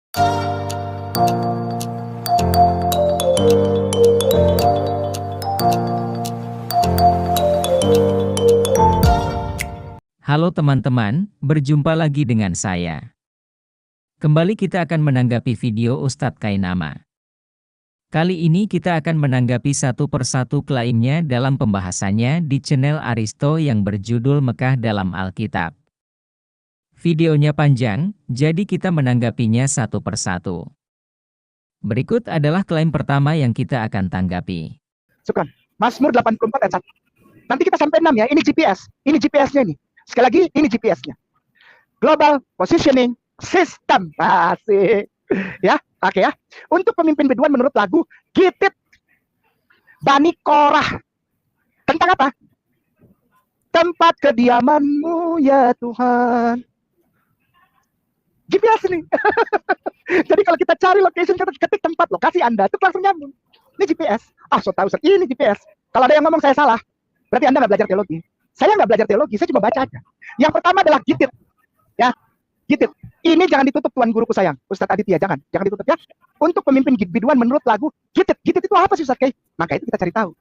Halo teman-teman, berjumpa lagi dengan saya. Kembali kita akan menanggapi video Ustadz Kainama. Kali ini kita akan menanggapi satu persatu klaimnya dalam pembahasannya di channel Aristo yang berjudul Mekah dalam Alkitab. Videonya panjang, jadi kita menanggapinya satu persatu. Berikut adalah klaim pertama yang kita akan tanggapi. Syukran. Mazmur 84 ayat 1. Nanti kita sampai 6 ya, ini GPS. Ini GPS-nya ini. Sekali lagi, ini GPS-nya. Global Positioning System. Asik. Ya, oke ya. Untuk pemimpin biduan menurut lagu Gitit Bani Korah. Tentang apa? Tempat kediamanmu ya Tuhan. GPS ini. Jadi kalau kita cari location, kita ketik tempat lokasi Anda, itu langsung nyambung. Ini GPS. So tahu, ini GPS. Kalau ada yang ngomong saya salah, berarti Anda nggak belajar teologi. Saya nggak belajar teologi, saya cuma baca aja. Yang pertama adalah Gitit. Ya, Gitit. Ini jangan ditutup Tuan Guruku sayang, Ustadz Aditya, jangan ditutup ya. Untuk pemimpin biduan menurut lagu Gitit. Gitit itu apa sih Ustadz Kay? Maka itu kita cari tahu.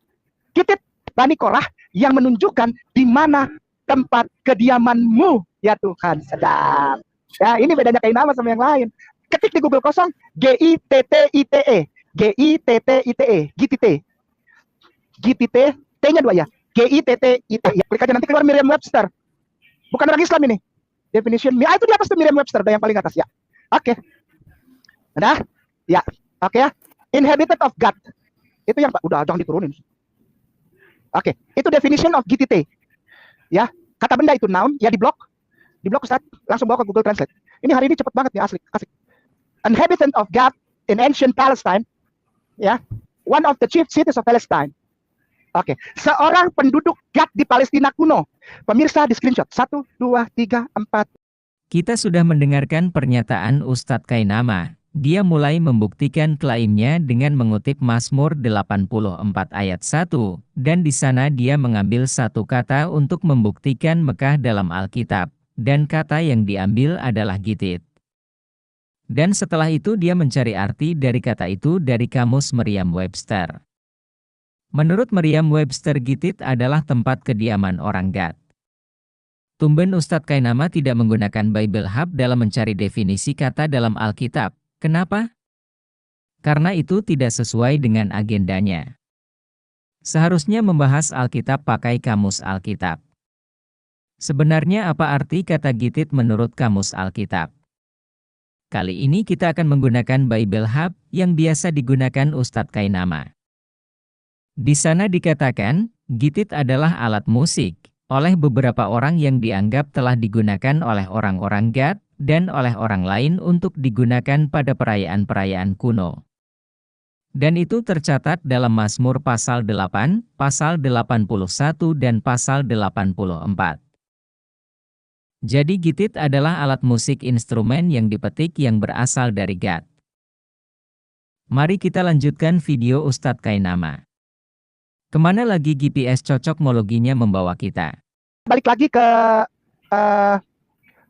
Gitit Bani Korah yang menunjukkan di mana tempat kediamanmu ya Tuhan. Sedap. Ya, ini bedanya Kainama sama yang lain. Ketik di Google kosong Gittite. Gittite. Gittite. T-nya 2 ya. Gittite. Ya, klik aja nanti keluar Merriam-Webster. Bukan orang Islam ini. Definition. Itu di atas tuh Merriam-Webster, yang paling atas ya. Oke. Udah? Ya. Oke ya. Inhabited of God. Itu yang udah jangan diturunin. Oke. Itu definition of Gittite. Ya. Kata benda itu noun, ya di blok. Di blok Ustaz, langsung bawa ke Google Translate. Ini hari ini cepet banget nih, asik. Inhabitant of God in ancient Palestine. Ya. One of the chief cities of Palestine. Oke, seorang penduduk Gad di Palestina kuno. Pemirsa di screenshot. 1, 2, 3, 4. Kita sudah mendengarkan pernyataan Ustadz Kainama. Dia mulai membuktikan klaimnya dengan mengutip Mazmur 84 ayat 1, dan di sana dia mengambil satu kata untuk membuktikan Mekah dalam Alkitab, dan kata yang diambil adalah Gitit. Dan setelah itu dia mencari arti dari kata itu dari kamus Merriam-Webster. Menurut Merriam-Webster, Gitit adalah tempat kediaman orang Gad. Tumben Ustadz Kainama tidak menggunakan Bible Hub dalam mencari definisi kata dalam Alkitab. Kenapa? Karena itu tidak sesuai dengan agendanya. Seharusnya membahas Alkitab pakai kamus Alkitab. Sebenarnya apa arti kata Gitit menurut kamus Alkitab? Kali ini kita akan menggunakan Bible Hub yang biasa digunakan Ustadz Kainama. Di sana dikatakan, Gitit adalah alat musik, oleh beberapa orang yang dianggap telah digunakan oleh orang-orang Gad, dan oleh orang lain untuk digunakan pada perayaan-perayaan kuno. Dan itu tercatat dalam Mazmur pasal 8, pasal 81 dan pasal 84. Jadi Gitit adalah alat musik instrumen yang dipetik yang berasal dari Gad. Mari kita lanjutkan video Ustadz Kainama. Kemana lagi GPS cocokmologinya membawa kita? Balik lagi ke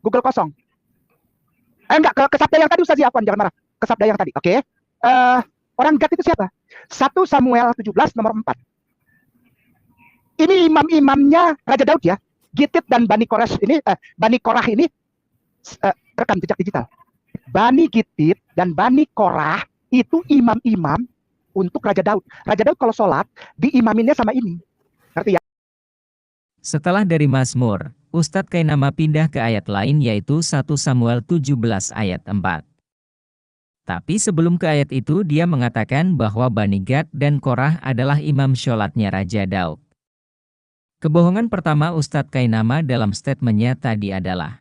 Google kosong. Enggak, ke sabda yang tadi Ustaz Afwan, jangan marah. Ke sabda yang tadi, oke. Orang Gad itu siapa? 1 Samuel 17 nomor 4. Ini imam-imamnya Raja Daud ya. Gitit dan Bani Korah ini rekam jejak digital. Bani Gitit dan Bani Korah itu imam-imam untuk Raja Daud. Raja Daud kalau sholat, diimaminnya sama ini. Ngerti ya? Setelah dari Mazmur, Ustadz Kainama pindah ke ayat lain yaitu 1 Samuel 17 ayat 4. Tapi sebelum ke ayat itu dia mengatakan bahwa Bani Gad dan Korah adalah imam sholatnya Raja Daud. Kebohongan pertama Ustadz Kainama dalam statementnya tadi adalah,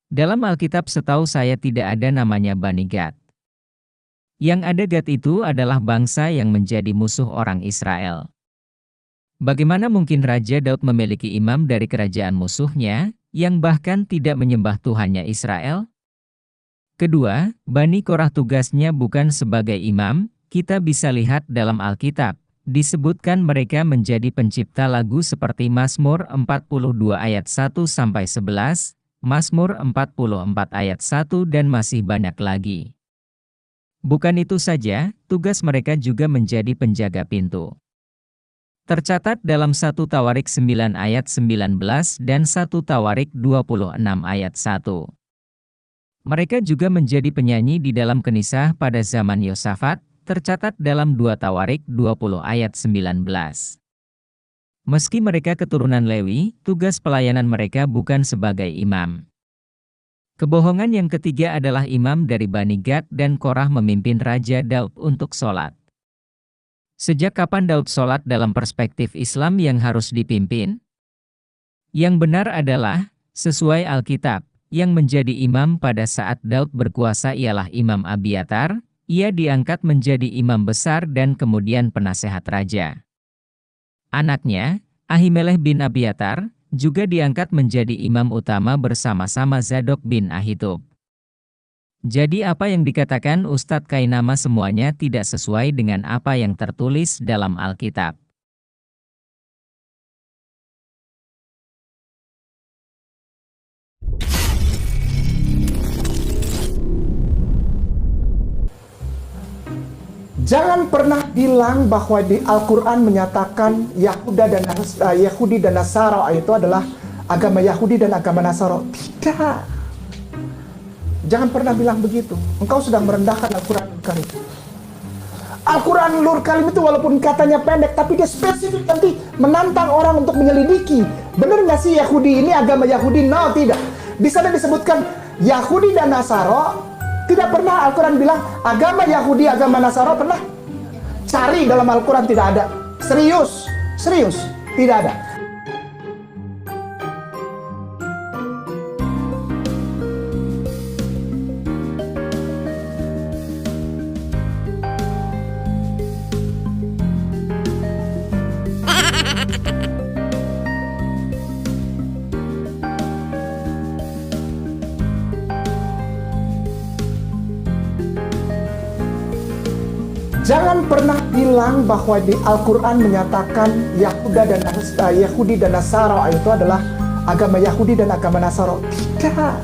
dalam Alkitab setahu saya tidak ada namanya Bani Gad. Yang ada Gad itu adalah bangsa yang menjadi musuh orang Israel. Bagaimana mungkin Raja Daud memiliki imam dari kerajaan musuhnya, yang bahkan tidak menyembah Tuhannya Israel? Kedua, Bani Korah tugasnya bukan sebagai imam, kita bisa lihat dalam Alkitab, disebutkan mereka menjadi pencipta lagu seperti Mazmur 42 ayat 1-11, Mazmur 44 ayat 1 dan masih banyak lagi. Bukan itu saja, tugas mereka juga menjadi penjaga pintu. Tercatat dalam 1 Tawarik 9 ayat 19 dan 1 Tawarik 26 ayat 1. Mereka juga menjadi penyanyi di dalam Kenisah pada zaman Yosafat, tercatat dalam 2 Tawarik 20 ayat 19. Meski mereka keturunan Lewi, tugas pelayanan mereka bukan sebagai imam. Kebohongan yang ketiga adalah imam dari Bani Gad dan Korah memimpin Raja Daud untuk sholat. Sejak kapan Daud sholat dalam perspektif Islam yang harus dipimpin? Yang benar adalah, sesuai Alkitab, yang menjadi imam pada saat Daud berkuasa ialah Imam Abiatar. Ia diangkat menjadi imam besar dan kemudian penasehat raja. Anaknya, Ahimelech bin Abiatar, juga diangkat menjadi imam utama bersama-sama Zadok bin Ahitub. Jadi apa yang dikatakan Ustadz Kainama semuanya tidak sesuai dengan apa yang tertulis dalam Alkitab. Jangan pernah bilang bahwa di Al-Quran menyatakan Yahudi dan Nasara itu adalah agama Yahudi dan agama Nasara. Tidak. Jangan pernah bilang begitu. Engkau sudah merendahkan Al-Quran Nur Karim. Al-Quran Nur Karim itu walaupun katanya pendek, tapi dia spesifik nanti menantang orang untuk menyelidiki. Benar nggak sih Yahudi ini agama Yahudi? No, tidak. Di sana disebutkan Yahudi dan Nasara. Tidak pernah Al-Quran bilang agama Yahudi, agama Nasara pernah. Cari dalam Al-Quran tidak ada. Serius, tidak ada. Jangan pernah bilang bahwa di Al-Quran menyatakan Yahudi dan Nasara itu adalah agama Yahudi dan agama Nasara. Tidak.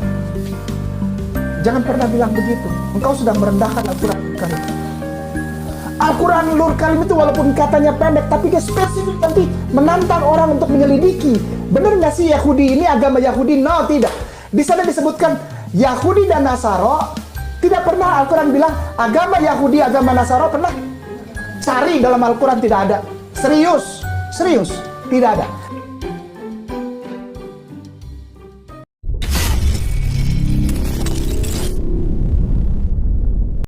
Jangan pernah bilang begitu. Engkau sudah merendahkan Al-Quran Nur Karim. Al-Quran Nur Karim itu walaupun katanya pendek, tapi dia spesifik nanti menantang orang untuk menyelidiki. Benar nggak sih Yahudi ini agama Yahudi? No, tidak. Di sana disebutkan Yahudi dan Nasara. Tidak pernah Al-Quran bilang agama Yahudi, agama Nasara pernah. Cari dalam Al-Quran tidak ada. Serius, tidak ada.